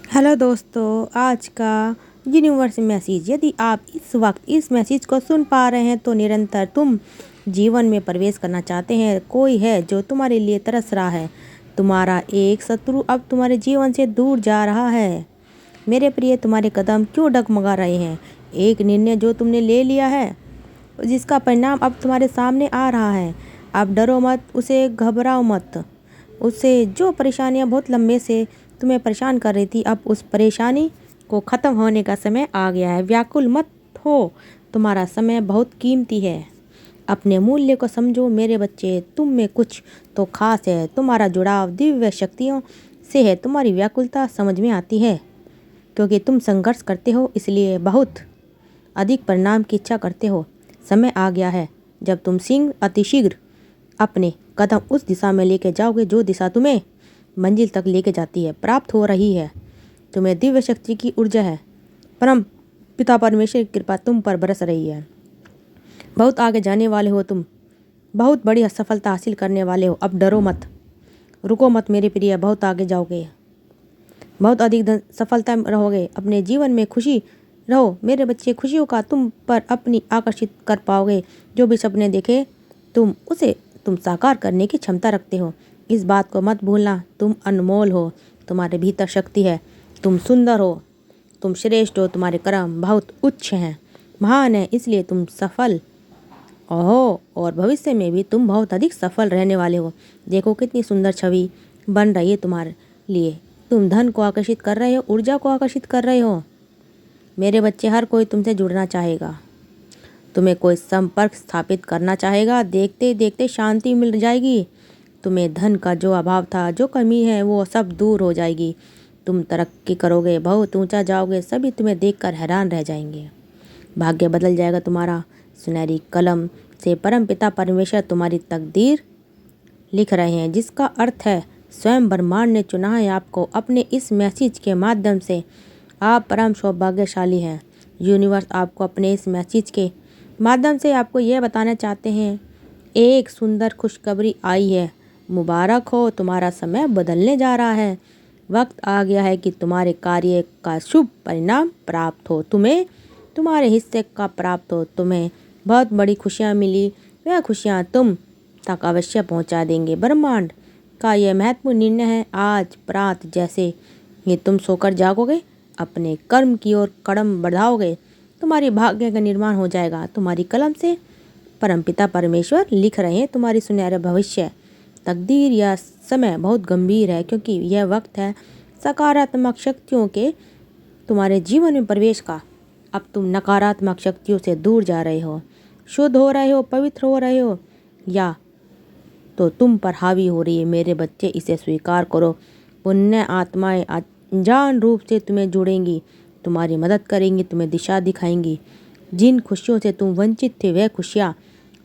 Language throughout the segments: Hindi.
हेलो दोस्तों, आज का यूनिवर्स मैसेज। यदि आप इस वक्त इस मैसेज को सुन पा रहे हैं तो निरंतर तुम जीवन में प्रवेश करना चाहते हैं। कोई है जो तुम्हारे लिए तरस रहा है। तुम्हारा एक शत्रु अब तुम्हारे जीवन से दूर जा रहा है। मेरे प्रिय, तुम्हारे कदम क्यों डगमगा रहे हैं? एक निर्णय जो तुमने ले लिया है, जिसका परिणाम अब तुम्हारे सामने आ रहा है। अब डरो मत, उसे घबराओ मत। उससे जो परेशानियां बहुत लंबे से तुम्हें परेशान कर रही थी, अब उस परेशानी को ख़त्म होने का समय आ गया है। व्याकुल मत हो, तुम्हारा समय बहुत कीमती है। अपने मूल्य को समझो मेरे बच्चे। तुम में कुछ तो खास है। तुम्हारा जुड़ाव दिव्य शक्तियों से है। तुम्हारी व्याकुलता समझ में आती है क्योंकि तुम संघर्ष करते हो, इसलिए बहुत अधिक परिणाम की इच्छा करते हो। समय आ गया है जब तुम अतिशीघ्र अपने कदम उस दिशा में लेके जाओगे जो दिशा तुम्हें मंजिल तक लेके जाती है। प्राप्त हो रही है तुम्हें दिव्य शक्ति की ऊर्जा है। परम पिता परमेश्वर की कृपा तुम पर बरस रही है। बहुत आगे जाने वाले हो तुम। बहुत बड़ी सफलता हासिल करने वाले हो। अब डरो मत, रुको मत मेरे प्रिय। बहुत आगे जाओगे, बहुत अधिक सफलता रहोगे। अपने जीवन में खुशी रहो मेरे बच्चे। खुशियों का तुम पर अपनी आकर्षित कर पाओगे। जो भी सपने देखे तुम साकार करने की क्षमता रखते हो। इस बात को मत भूलना, तुम अनमोल हो। तुम्हारे भीतर शक्ति है। तुम सुंदर हो, तुम श्रेष्ठ हो। तुम्हारे कर्म बहुत उच्च हैं, महान है, इसलिए तुम सफल हो और भविष्य में भी तुम बहुत अधिक सफल रहने वाले हो। देखो कितनी सुंदर छवि बन रही है तुम्हारे लिए। तुम धन को आकर्षित कर रहे हो, ऊर्जा को आकर्षित कर रहे हो। मेरे बच्चे, हर कोई तुमसे जुड़ना चाहेगा। तुम्हें कोई संपर्क स्थापित करना चाहेगा। देखते देखते शांति मिल जाएगी। तुम्हें धन का जो अभाव था, जो कमी है, वो सब दूर हो जाएगी। तुम तरक्की करोगे, बहुत ऊंचा जाओगे। सभी तुम्हें देखकर हैरान रह जाएंगे। भाग्य बदल जाएगा तुम्हारा। सुनहरी कलम से परम पिता परमेश्वर तुम्हारी तकदीर लिख रहे हैं, जिसका अर्थ है स्वयं ब्रह्मांड ने चुना है आपको। अपने इस मैसेज के माध्यम से आप परम सौभाग्यशाली हैं। यूनिवर्स आपको अपने इस मैसेज के माध्यम से आपको यह बताना चाहते हैं, एक सुंदर खुशखबरी आई है। मुबारक हो, तुम्हारा समय बदलने जा रहा है। वक्त आ गया है कि तुम्हारे कार्य का शुभ परिणाम प्राप्त हो। तुम्हें तुम्हारे हिस्से का प्राप्त हो। तुम्हें बहुत बड़ी खुशियाँ मिली, वह खुशियाँ तुम तक अवश्य पहुँचा देंगे। ब्रह्मांड का यह महत्वपूर्ण निर्णय है। आज प्रात जैसे ही तुम सोकर जागोगे, अपने कर्म की ओर कदम बढ़ाओगे, तुम्हारी भाग्य का निर्माण हो जाएगा। तुम्हारी कलम से परमपिता परमेश्वर लिख रहे हैं तुम्हारी सुनहरा भविष्य। तकदीर या समय बहुत गंभीर है क्योंकि यह वक्त है सकारात्मक शक्तियों के तुम्हारे जीवन में प्रवेश का। अब तुम नकारात्मक शक्तियों से दूर जा रहे हो, शुद्ध हो रहे हो, पवित्र हो रहे हो, या तो तुम पर हावी हो रही है। मेरे बच्चे, इसे स्वीकार करो। पुण्य आत्माएं अनजान रूप से तुम्हें जुड़ेंगी, तुम्हारी मदद करेंगी, तुम्हें दिशा दिखाएंगी। जिन खुशियों से तुम वंचित थे, वह खुशियाँ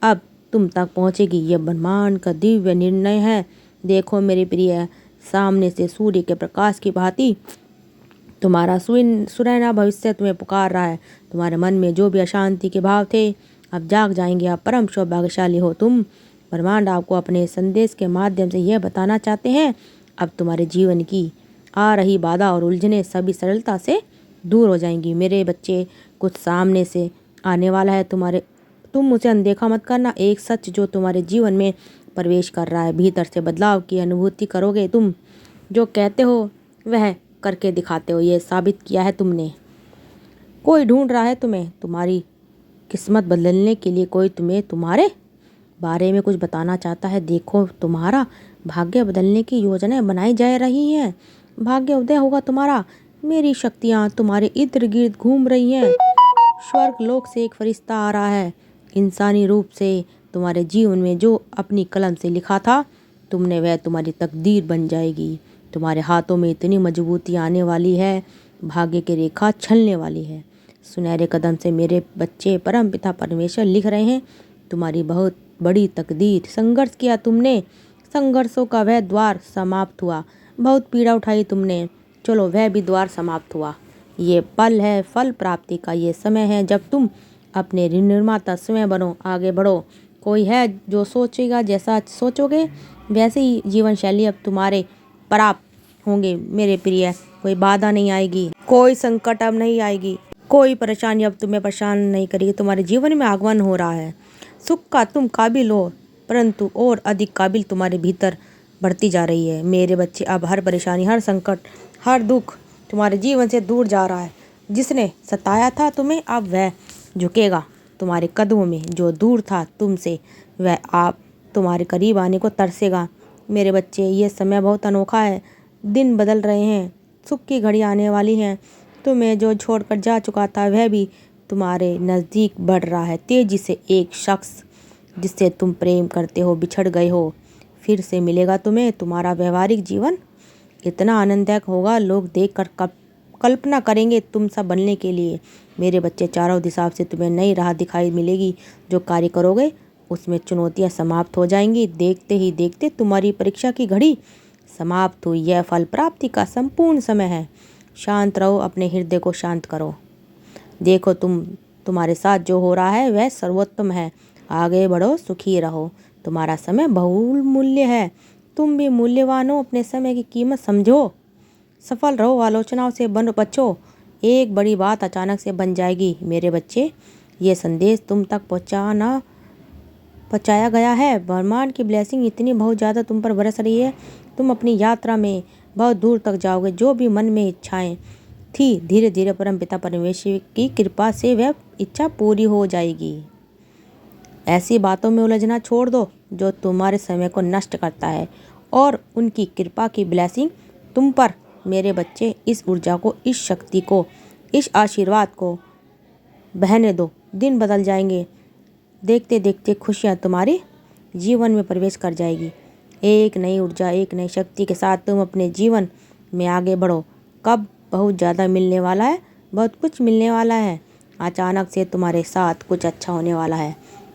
अब तुम तक पहुँचेगी। यह ब्रह्मांड का दिव्य निर्णय है। देखो मेरे प्रिय, सामने से सूर्य के प्रकाश की भांति तुम्हारा सुनहरा भविष्य तुम्हें पुकार रहा है। तुम्हारे मन में जो भी अशांति के भाव थे, अब जाग जाएंगे। आप परम सौभाग्यशाली हो तुम। ब्रह्मांड आपको अपने संदेश के माध्यम से यह बताना चाहते हैं, अब तुम्हारे जीवन की आ रही बाधा और उलझने सभी सरलता से दूर हो जाएंगी। मेरे बच्चे, कुछ सामने से आने वाला है तुम उसे अनदेखा मत करना। एक सच जो तुम्हारे जीवन में प्रवेश कर रहा है। भीतर से बदलाव की अनुभूति करोगे। तुम जो कहते हो वह करके दिखाते हो, ये साबित किया है तुमने। कोई ढूंढ रहा है तुम्हें, तुम्हारी किस्मत बदलने के लिए। कोई तुम्हें तुम्हारे बारे में कुछ बताना चाहता है। देखो, तुम्हारा भाग्य बदलने की योजनाएं बनाई जा रही हैं। भाग्य उदय होगा तुम्हारा। मेरी शक्तियाँ तुम्हारे इर्द गिर्द घूम रही हैं। स्वर्ग लोक से एक फरिश्ता आ रहा है इंसानी रूप से। तुम्हारे जीवन में जो अपनी कलम से लिखा था तुमने, वह तुम्हारी तकदीर बन जाएगी। तुम्हारे हाथों में इतनी मजबूती आने वाली है, भाग्य की रेखा छलने वाली है। सुनहरे कदम से मेरे बच्चे, परम पिता परमेश्वर लिख रहे हैं तुम्हारी बहुत बड़ी तकदीर। संघर्ष किया तुमने, संघर्षों का वह द्वार समाप्त हुआ। बहुत पीड़ा उठाई तुमने, चलो वह भी द्वार समाप्त हुआ। ये पल है फल प्राप्ति का। ये समय है जब तुम अपने निर्माता स्वयं बनो, आगे बढ़ो। कोई है जो सोचेगा, जैसा सोचोगे वैसे ही जीवन शैली अब तुम्हारे प्राप्त होंगे। मेरे प्रिय, कोई बाधा नहीं आएगी, कोई संकट अब नहीं आएगी, कोई परेशानी अब तुम्हें परेशान नहीं करेगी। तुम्हारे जीवन में आगमन हो रहा है। सुख का तुम काबिल हो, परंतु और अधिक काबिल तुम्हारे भीतर बढ़ती जा रही है। मेरे बच्चे, अब हर परेशानी, हर संकट, हर दुख तुम्हारे जीवन से दूर जा रहा है। जिसने सताया था तुम्हें, अब वह झुकेगा तुम्हारे कदमों में। जो दूर था तुमसे, वह आप तुम्हारे करीब आने को तरसेगा। मेरे बच्चे, ये समय बहुत अनोखा है। दिन बदल रहे हैं, सुख की घड़ी आने वाली है। तुम्हें जो छोड़कर जा चुका था, वह भी तुम्हारे नज़दीक बढ़ रहा है तेजी से। एक शख्स जिससे तुम प्रेम करते हो, बिछड़ गए हो, फिर से मिलेगा तुम्हें। तुम्हारा व्यवहारिक जीवन इतना आनंददायक होगा, लोग देखकर कल्पना करेंगे तुम सब बनने के लिए। मेरे बच्चे, चारों दिशा से तुम्हें नई राह दिखाई मिलेगी। जो कार्य करोगे उसमें चुनौतियां समाप्त हो जाएंगी। देखते ही देखते तुम्हारी परीक्षा की घड़ी समाप्त हुई। यह फल प्राप्ति का संपूर्ण समय है। शांत रहो, अपने हृदय को शांत करो। देखो, तुम्हारे साथ जो हो रहा है वह सर्वोत्तम है। आगे बढ़ो, सुखी रहो। तुम्हारा समय बहुमूल्य है। तुम भी मूल्यवान हो। अपने समय की कीमत समझो। सफल रहो, आलोचनाओं से बचो। एक बड़ी बात अचानक से बन जाएगी। मेरे बच्चे, ये संदेश तुम तक पहुंचाया गया है। ब्रह्मांड की ब्लेसिंग इतनी बहुत ज़्यादा तुम पर बरस रही है। तुम अपनी यात्रा में बहुत दूर तक जाओगे। जो भी मन में इच्छाएं थी, धीरे धीरे परमपिता परमेश्वर की कृपा से वह इच्छा पूरी हो जाएगी। ऐसी बातों में उलझना छोड़ दो जो तुम्हारे समय को नष्ट करता है, और उनकी कृपा की ब्लेसिंग तुम पर। मेरे बच्चे, इस ऊर्जा को, इस शक्ति को, इस आशीर्वाद को बहने दो। दिन बदल जाएंगे। देखते देखते खुशियाँ तुम्हारे जीवन में प्रवेश कर जाएगी। एक नई ऊर्जा, एक नई शक्ति के साथ तुम अपने जीवन में आगे बढ़ो। कब बहुत ज़्यादा मिलने वाला है, बहुत कुछ मिलने वाला है। अचानक से तुम्हारे साथ कुछ अच्छा होने वाला है।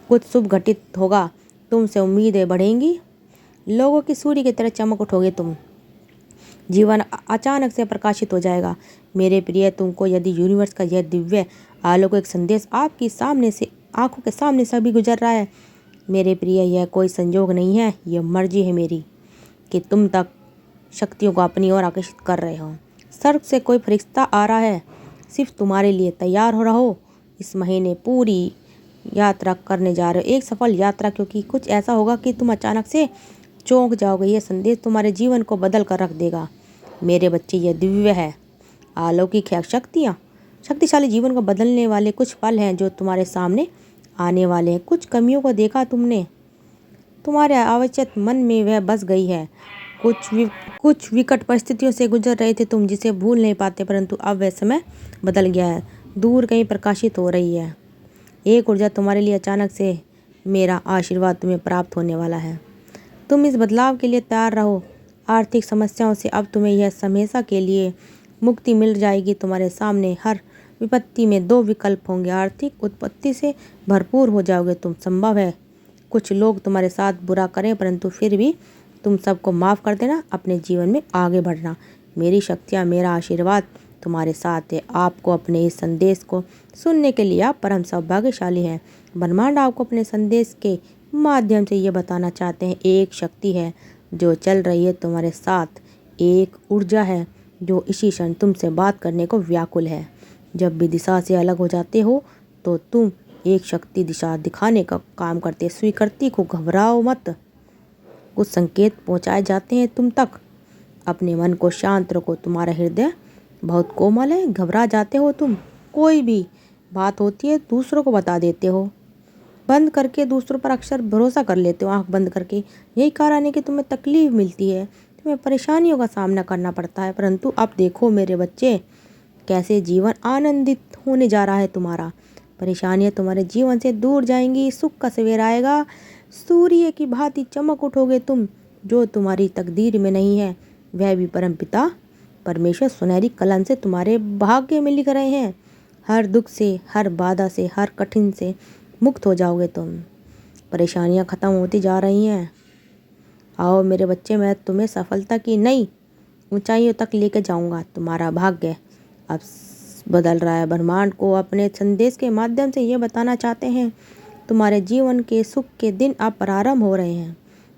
कुछ शुभ घटित होगा। तुमसे उम्मीदें बढ़ेंगी। लोगों की सूर्य की तरह चमक उठोगे तुम। जीवन अचानक से प्रकाशित हो जाएगा। मेरे प्रिय, तुमको यदि यूनिवर्स का यह दिव्य आलोक एक संदेश आपकी सामने से, आंखों के सामने से अभी गुजर रहा है, मेरे प्रिय, यह कोई संजोग नहीं है। यह मर्जी है मेरी कि तुम तक शक्तियों को अपनी ओर आकर्षित कर रहे हो। स्वर्ग से कोई फरिश्ता आ रहा है सिर्फ तुम्हारे लिए। तैयार हो रहो। इस महीने पूरी यात्रा करने जा रहे हो, एक सफल यात्रा, क्योंकि कुछ ऐसा होगा कि तुम अचानक से चौंक जाओगे। यह संदेश तुम्हारे जीवन को बदल कर रख देगा। मेरे बच्चे, यह दिव्य है, अलौकिक है। शक्तिशाली जीवन को बदलने वाले कुछ पल हैं जो तुम्हारे सामने आने वाले हैं। कुछ कमियों को देखा तुमने, तुम्हारे आवश्यक मन में वह बस गई है। कुछ विकट परिस्थितियों से गुजर रहे थे तुम, जिसे भूल नहीं पाते, परंतु अब वह समय बदल गया है। दूर कहीं प्रकाशित हो रही है एक ऊर्जा तुम्हारे लिए। अचानक से मेरा आशीर्वाद तुम्हें प्राप्त होने वाला है। तुम इस बदलाव के लिए तैयार रहो। आर्थिक समस्याओं से अब तुम्हें यह हमेशा के लिए मुक्ति मिल जाएगी। तुम्हारे सामने हर विपत्ति में दो विकल्प होंगे। आर्थिक उत्पत्ति से भरपूर हो जाओगे तुम। संभव है कुछ लोग तुम्हारे साथ बुरा करें, परंतु फिर भी तुम सबको माफ़ कर देना। अपने जीवन में आगे बढ़ना। मेरी शक्तियाँ, मेरा आशीर्वाद तुम्हारे साथ है। आपको अपने इस संदेश को सुनने के लिए आप परम सौभाग्यशाली हैं। ब्रह्मांड आपको अपने संदेश के माध्यम से ये बताना चाहते हैं, एक शक्ति है जो चल रही है तुम्हारे साथ। एक ऊर्जा है जो इसी क्षण तुमसे बात करने को व्याकुल है। जब भी दिशा से अलग हो जाते हो तो तुम एक शक्ति दिशा दिखाने का काम करते। स्वीकृति को घबराओ मत। कुछ संकेत पहुंचाए जाते हैं तुम तक। अपने मन को शांत रखो। तुम्हारा हृदय बहुत कोमल है। घबरा जाते हो तुम। कोई भी बात होती है दूसरों को बता देते हो, बंद करके दूसरों पर अक्सर भरोसा कर लेते हो, आंख बंद करके। यही कारण है कि तुम्हें तकलीफ मिलती है, तुम्हें परेशानियों का सामना करना पड़ता है। परंतु अब देखो मेरे बच्चे, कैसे जीवन आनंदित होने जा रहा है तुम्हारा। परेशानियां तुम्हारे जीवन से दूर जाएंगी। सुख का सवेरा आएगा। सूर्य की भांति चमक उठोगे तुम। जो तुम्हारी तकदीर में नहीं है, वह भी परमपिता परमेश्वर सुनहरी कलम से तुम्हारे भाग्य में लिख रहे हैं। हर दुख से, हर बाधा से, हर कठिन से मुक्त हो जाओगे तुम। परेशानियां खत्म होती जा रही हैं। आओ मेरे बच्चे, मैं तुम्हें सफलता की नई ऊंचाइयों तक लेकर जाऊंगा। तुम्हारा भाग्य अब बदल रहा है। ब्रह्मांड को अपने संदेश के माध्यम से ये बताना चाहते हैं, तुम्हारे जीवन के सुख के दिन अब प्रारंभ हो रहे हैं,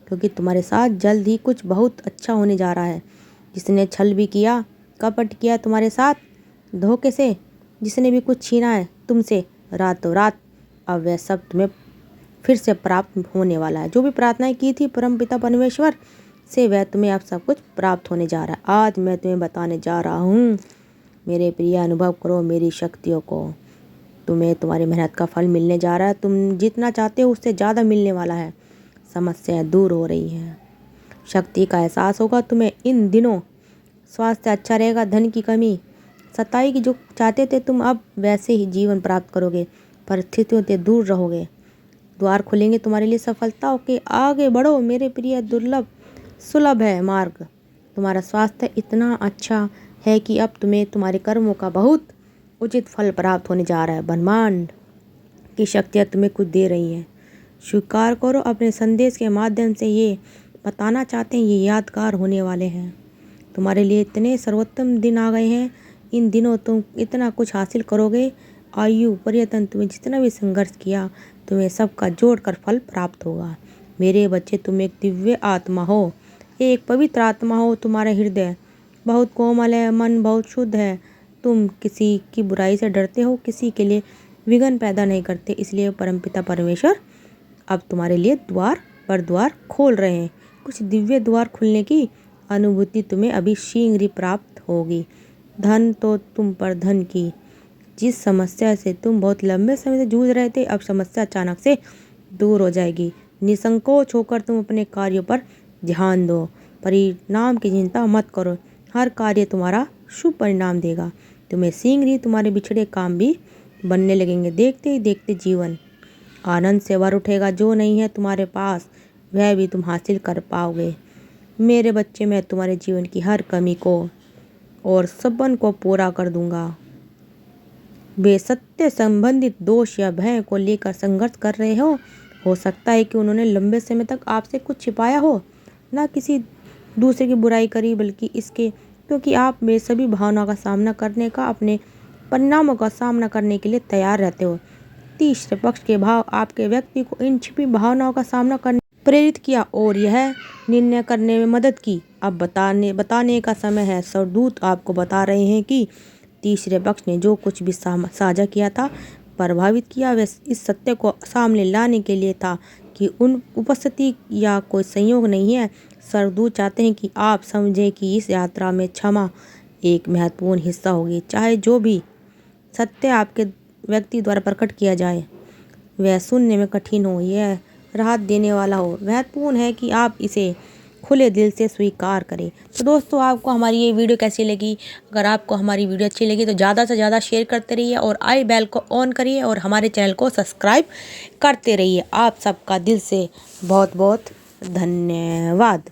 क्योंकि तुम्हारे साथ जल्द ही कुछ बहुत अच्छा होने जा रहा है। जिसने छल भी किया, कपट किया तुम्हारे साथ धोखे से, जिसने भी कुछ छीना है तुमसे रातों रात, अब वह सब तुम्हें फिर से प्राप्त होने वाला है। जो भी प्रार्थनाएं की थी परमपिता परमेश्वर से, वह तुम्हें अब सब कुछ प्राप्त होने जा रहा है। आज मैं तुम्हें बताने जा रहा हूँ मेरे प्रिय, अनुभव करो मेरी शक्तियों को। तुम्हें तुम्हारी मेहनत का फल मिलने जा रहा है। तुम जितना चाहते हो उससे ज़्यादा मिलने वाला है। समस्याएं दूर हो रही हैं, शक्ति का एहसास होगा तुम्हें इन दिनों। स्वास्थ्य अच्छा रहेगा, धन की कमी सताई की जो चाहते थे तुम, अब वैसे ही जीवन प्राप्त करोगे। परिस्थितियों से दूर रहोगे, द्वार खुलेंगे तुम्हारे लिए सफलताओं के। आगे बढ़ो मेरे प्रिय, दुर्लभ सुलभ है मार्ग। तुम्हारा स्वास्थ्य इतना अच्छा है कि अब तुम्हें तुम्हारे कर्मों का बहुत उचित फल प्राप्त होने जा रहा है। ब्रह्मांड की शक्तियाँ तुम्हें कुछ दे रही हैं, स्वीकार करो। अपने संदेश के माध्यम से ये बताना चाहते हैं, ये यादगार होने वाले हैं। तुम्हारे लिए इतने सर्वोत्तम दिन आ गए हैं। इन दिनों तुम इतना कुछ हासिल करोगे। आयु पर्यटन तुम्हें जितना भी संघर्ष किया, तुम्हें सबका जोड़कर फल प्राप्त होगा। मेरे बच्चे, तुम एक दिव्य आत्मा हो, एक पवित्र आत्मा हो। तुम्हारा हृदय बहुत कोमल है, मन बहुत शुद्ध है। तुम किसी की बुराई से डरते हो, किसी के लिए विघ्न पैदा नहीं करते। इसलिए परमपिता परमेश्वर अब तुम्हारे लिए द्वार पर द्वार खोल रहे हैं। कुछ दिव्य द्वार खुलने की अनुभूति तुम्हें अभी शीघ्र ही प्राप्त होगी। धन तो तुम पर धन की जिस समस्या से तुम बहुत लंबे समय से जूझ रहे थे, अब समस्या अचानक से दूर हो जाएगी। निसंकोच होकर तुम अपने कार्यों पर ध्यान दो। परिणाम की चिंता मत करो, हर कार्य तुम्हारा शुभ परिणाम देगा। तुम्हें शीघ्र ही तुम्हारे बिछड़े काम भी बनने लगेंगे। देखते ही देखते जीवन आनंद से भर उठेगा। जो नहीं है तुम्हारे पास, वह भी तुम हासिल कर पाओगे। मेरे बच्चे, मैं तुम्हारे जीवन की हर कमी को और सपन को पूरा कर दूंगा। वे सत्य संबंधित दोष या भय को लेकर संघर्ष कर रहे हो सकता है कि उन्होंने लंबे समय तक आपसे कुछ छिपाया हो, ना किसी दूसरे की बुराई करी, बल्कि इसके क्योंकि आप में सभी भावनाओं का सामना करने का, अपने परिणामों का सामना करने के लिए तैयार रहते हो। तीसरे पक्ष के भाव आपके व्यक्ति को इन छिपी भावनाओं का सामना करने प्रेरित किया और यह निर्णय करने में मदद की। अब बताने का समय है। स्वर्गदूत आपको बता रहे हैं कि तीसरे पक्ष ने जो कुछ भी साझा किया था, प्रभावित किया, वह इस सत्य को सामने लाने के लिए था कि उन उपस्थिति या कोई संयोग नहीं है। स्वर्गदूत चाहते हैं कि आप समझें कि इस यात्रा में क्षमा एक महत्वपूर्ण हिस्सा होगी। चाहे जो भी सत्य आपके व्यक्ति द्वारा प्रकट किया जाए वह सुनने में कठिन हो, यह राहत देने वाला हो, महत्वपूर्ण है कि आप इसे खुले दिल से स्वीकार करें। तो दोस्तों, आपको हमारी ये वीडियो कैसी लगी? अगर आपको हमारी वीडियो अच्छी लगी तो ज़्यादा से ज़्यादा शेयर करते रहिए और आई बेल को ऑन करिए और हमारे चैनल को सब्सक्राइब करते रहिए। आप सबका दिल से बहुत बहुत धन्यवाद।